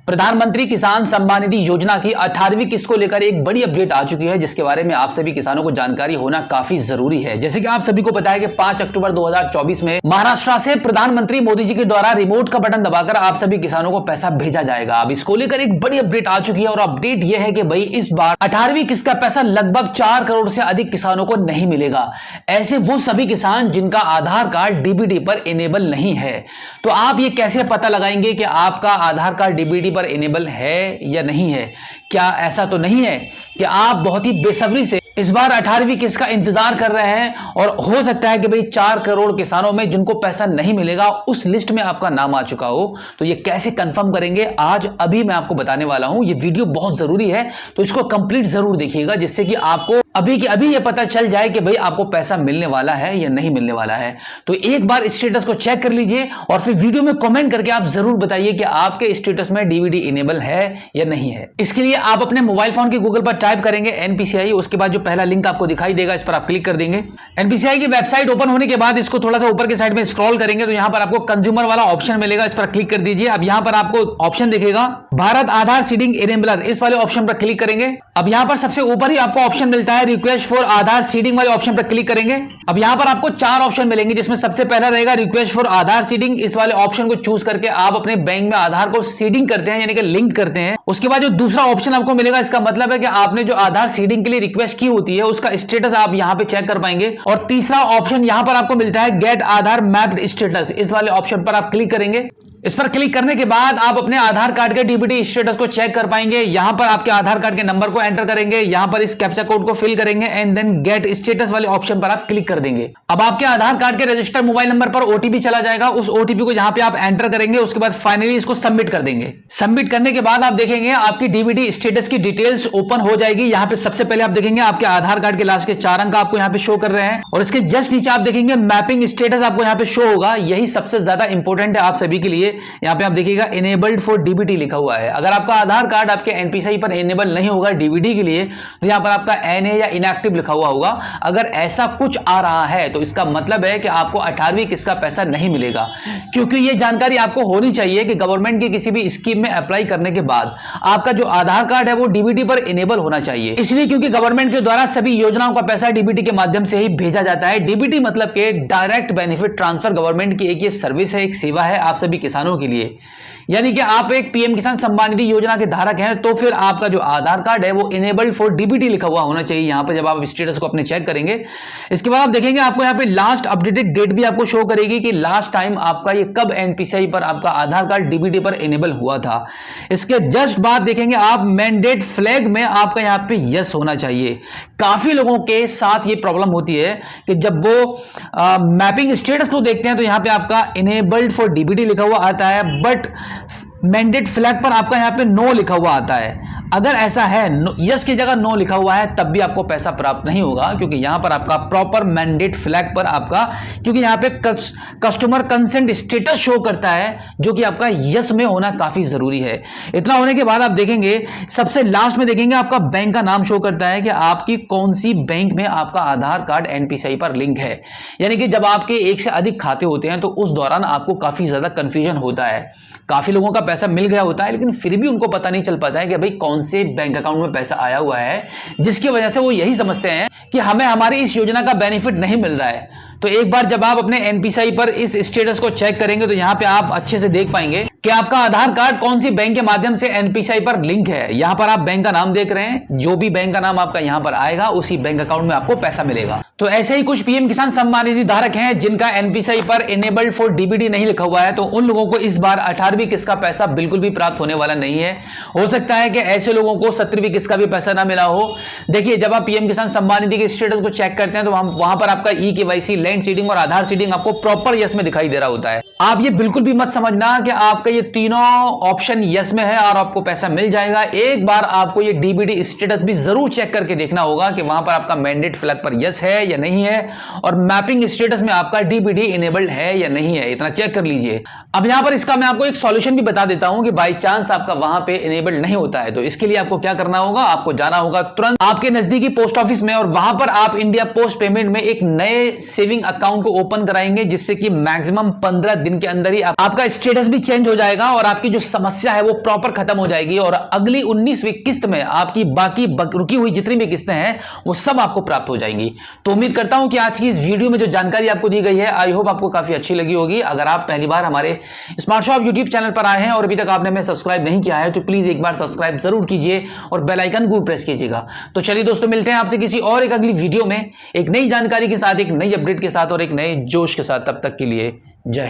प्रधानमंत्री किसान सम्मान निधि योजना की 18वीं किस्त को लेकर एक बड़ी अपडेट आ चुकी है, जिसके बारे में आप सभी किसानों को जानकारी होना काफी जरूरी है। जैसे कि आप सभी को पता है कि 5 अक्टूबर 2024 में महाराष्ट्र से प्रधानमंत्री मोदी जी के द्वारा रिमोट का बटन दबाकर आप सभी किसानों को पैसा भेजा जाएगा। अब इसको लेकर एक बड़ी अपडेट आ चुकी है और अपडेट यह है कि भाई इस बार 18वीं किस्त का पैसा लगभग 4 करोड़ से अधिक किसानों को नहीं मिलेगा। ऐसे वो सभी किसान जिनका आधार कार्ड डीबीटी पर इनेबल नहीं है। तो आप ये कैसे पता लगाएंगे कि आपका आधार कार्ड डीबीटी पर इनेबल है या नहीं है? क्या ऐसा तो नहीं है कि आप बहुत ही बेसब्री से इस बार 18वीं किस्त का इंतजार कर रहे हैं और हो सकता है कि भाई 4 करोड़ किसानों में जिनको पैसा नहीं मिलेगा उस लिस्ट में आपका नाम आ चुका हो? तो ये कैसे कंफर्म करेंगे आज अभी मैं आपको बताने वाला हूं। ये वीडियो बहुत जरूरी है तो इसको कंप्लीट जरूर देखिएगा, जिससे कि आपको अभी के अभी ये पता चल जाए कि भाई आपको पैसा मिलने वाला है या नहीं मिलने वाला है। तो एक बार स्टेटस को चेक कर लीजिए और फिर वीडियो में कमेंट करके आप जरूर बताइए कि आपके स्टेटस में डीबीटी इनेबल है या नहीं है। इसके लिए आप अपने मोबाइल फोन के गूगल पर टाइप करेंगे एनपीसीआई, उसके बाद जो पहला लिंक आपको दिखाई देगा इस पर आप क्लिक कर देंगे। एनपीसीआई की वेबसाइट ओपन होने के बाद इसको थोड़ा सा ऊपर के साइड में स्क्रॉल करेंगे तो यहां पर आपको कंज्यूमर वाला ऑप्शन मिलेगा, इस पर क्लिक कर दीजिए। अब यहां पर आपको ऑप्शन दिखेगा भारत आधार सीडिंग इनेबलर, इस वाले ऑप्शन पर क्लिक करेंगे। अब यहां पर सबसे ऊपर ही आपको ऑप्शन मिलता है रिक्वेस्ट फॉर आधार सीडिंग वाले ऑप्शन पर क्लिक करेंगे। अब यहां पर आपको 4 ऑप्शन मिलेंगे, जिसमें सबसे पहला रहेगा रिक्वेस्ट फॉर आधार सीडिंग। इस वाले ऑप्शन को चूज करके आप अपने बैंक में आधार को सीडिंग करते हैं, यानी कि लिंक करते हैं। उसके बाद जो दूसरा ऑप्शन आपको मिलेगा, इसका मतलब है कि आपने जो आधार सीडिंग के लिए रिक्वेस्ट की होती है उसका स्टेटस आप यहां पे चेक कर पाएंगे। और तीसरा ऑप्शन यहां पर आपको मिलता है गेट आधार मैप्ड स्टेटस, इस वाले ऑप्शन पर आप क्लिक करेंगे। इस पर क्लिक करने के बाद आप अपने आधार कार्ड के डीबीटी स्टेटस को चेक कर पाएंगे। यहां पर आपके आधार कार्ड के नंबर को एंटर करेंगे, यहां पर इस कैप्चा कोड को फिल करेंगे एंड देन गेट स्टेटस वाले ऑप्शन पर आप क्लिक कर देंगे। अब आपके आधार कार्ड के रजिस्टर्ड मोबाइल नंबर पर ओटीपी चला जाएगा, उस ओटीपी को यहां पे आप एंटर करेंगे। उसके बाद फाइनली इसको सबमिट कर देंगे। सबमिट करने के बाद आप देखेंगे आपकी डीबीटी स्टेटस की डिटेल्स ओपन हो जाएगी। यहां पे सबसे पहले आप देखेंगे आपके आधार कार्ड के लास्ट के 4 अंक आपको यहां पे शो कर रहे हैं और इसके जस्ट नीचे आप देखेंगे मैपिंग स्टेटस आपको यहां पे शो होगा। यही सबसे ज्यादा इंपॉर्टेंट है आप सभी के लिए। यहां पे आप देखिए इनेबल्ड फॉर डीबीटी लिखा हुआ है। अगर आपका आधार कार्ड आपके एनपीसीआई पर इनेबल नहीं होगा डीबीटी के लिए तो यहां पर आपका एनए या इनएक्टिव लिखा हुआ होगा। अगर ऐसा कुछ आ रहा है तो इसका मतलब है कि आपको 18वीं किस्त का पैसा नहीं मिलेगा, क्योंकि यह जानकारी आपको होनी चाहिए कि गवर्नमेंट की किसी भी स्कीम में अप्लाई करने के बाद आपका जो आधार कार्ड है वो डीबीटी पर इनेबल होना चाहिए। इसलिए क्योंकि गवर्नमेंट के द्वारा सभी योजनाओं का पैसा डीबीटी के माध्यम से ही भेजा जाता है। डीबीटी मतलब के डायरेक्ट बेनिफिट ट्रांसफर, गवर्नमेंट की एक ये सर्विस है, एक सेवा है आप सभी किसानों के लिए। यानी कि आप एक पीएम किसान सम्मान निधि योजना के धारक हैं तो फिर आपका जो आधार कार्ड है वो इनेबल्ड फॉर डीबीटी लिखा हुआ होना चाहिए यहां पे, जब आप स्टेटस को अपने चेक करेंगे। इसके बाद आप देखेंगे आपको यहां पे लास्ट अपडेटेड डेट भी आपको शो करेगी कि लास्ट टाइम आपका ये कब एनपीसीआई पर आपका आधार कार्ड डीबीटी पर इनेबल हुआ था। इसके जस्ट बाद देखेंगे आप मैंडेट फ्लैग में आपका यहां पे यस होना चाहिए। काफी लोगों के साथ ये प्रॉब्लम होती है कि जब वो मैपिंग स्टेटस को देखते हैं तो यहां पे आपका इनेबल्ड फॉर डीबीटी लिखा हुआ आता है, बट मैंडेट फ्लैग पर आपका यहां पे नो लिखा हुआ आता है। अगर ऐसा है यस की जगह नो लिखा हुआ है तब भी आपको पैसा प्राप्त नहीं होगा, क्योंकि यहां पर आपका प्रॉपर मैंडेट फ्लैग पर आपका, क्योंकि यहां पे कस्टमर कंसेंट स्टेटस शो करता है जो कि आपका यस में होना काफी जरूरी है। इतना होने के बाद आप देखेंगे सबसे लास्ट में देखेंगे आपका बैंक का नाम शो करता है कि आपकी कौन सी बैंक में आपका आधार कार्ड एनपीसीआई पर लिंक है। यानी कि जब आपके एक से अधिक खाते होते हैं तो उस दौरान आपको काफी ज्यादा कंफ्यूजन होता है। काफी लोगों का पैसा मिल गया होता है लेकिन फिर भी उनको पता नहीं चल पाता है कि भाई कौन से बैंक अकाउंट में पैसा आया हुआ है, जिसकी वजह से वो यही समझते हैं कि हमें हमारी इस योजना का बेनिफिट नहीं मिल रहा है। तो एक बार जब आप अपने एनपीसीआई पर इस स्टेटस को चेक करेंगे तो यहां पे आप अच्छे से देख पाएंगे कि आपका आधार कार्ड कौन सी बैंक के माध्यम से एनपीसीआई पर लिंक है। यहां पर आप बैंक का नाम देख रहे हैं, जो भी बैंक का नाम आपका यहां पर आएगा उसी बैंक अकाउंट में आपको पैसा मिलेगा। तो ऐसे ही कुछ पीएम किसान सम्मान निधि धारक हैं जिनका एनपीसीआई पर इनेबल्ड फॉर डीबीटी नहीं लिखा हुआ है, तो उन लोगों को इस बार 18वीं किस्त का पैसा बिल्कुल भी प्राप्त होने वाला नहीं है। हो सकता है कि ऐसे लोगों को 17वीं किस्त का भी पैसा ना मिला हो। देखिए जब आप पीएम किसान सम्मान निधि के स्टेटस को चेक करते हैं तो वहां पर आपका ई-केवाईसी, लैंड सीडिंग और आधार सीडिंग आपको प्रॉपर यस में दिखाई दे रहा होता है। आप ये बिल्कुल भी मत समझना कि आपका ये तीनों ऑप्शन यस में है और आपको पैसा मिल जाएगा। एक बार आपको ये डीबीटी स्टेटस भी जरूर चेक करके देखना होगा कि वहां पर आपका मैंडेट फ्लैग पर यस है या नहीं है और मैपिंग स्टेटस में आपका डीबीटी इनेबल्ड है या नहीं है, इतना चेक कर लीजिए। अब यहां पर इसका मैं आपको एक सॉल्यूशन भी बता देता हूं कि बाई चांस आपका वहां पे इनेबल्ड नहीं होता है तो इसके लिए आपको क्या करना होगा, आपको जाना होगा तुरंत आपके नजदीकी पोस्ट ऑफिस में और वहां पर आप इंडिया पोस्ट पेमेंट में एक नए सेविंग अकाउंट को ओपन कराएंगे, जिससे कि मैक्सिमम 15 दिन के अंदर ही आपका स्टेटस भी चेंज हो जाएगा और आपकी जो समस्या है वो प्रॉपर खत्म हो जाएगी और अगली 19वीं किस्त में आपकी बाकी रुकी हुई जितनी भी किस्तें हैं वो सब आपको प्राप्त हो जाएंगी। तो उम्मीद करता हूं कि आज की इस वीडियो में जो जानकारी आपको दी गई है आई होप आपको काफी अच्छी लगी होगी। अगर आप पहली बार हमारे स्मार्ट शॉप यूट्यूब चैनल पर आए हैं और अभी तक आपने हमें सब्सक्राइब नहीं किया है तो प्लीज एक बार सब्सक्राइब जरूर कीजिए और बेल आइकन को प्रेस कीजिएगा। तो चलिए दोस्तों, मिलते हैं आपसे किसी और एक अगली वीडियो में एक नई जानकारी के साथ, एक नई अपडेट के साथ और एक नए जोश के साथ। तब तक के लिए जय।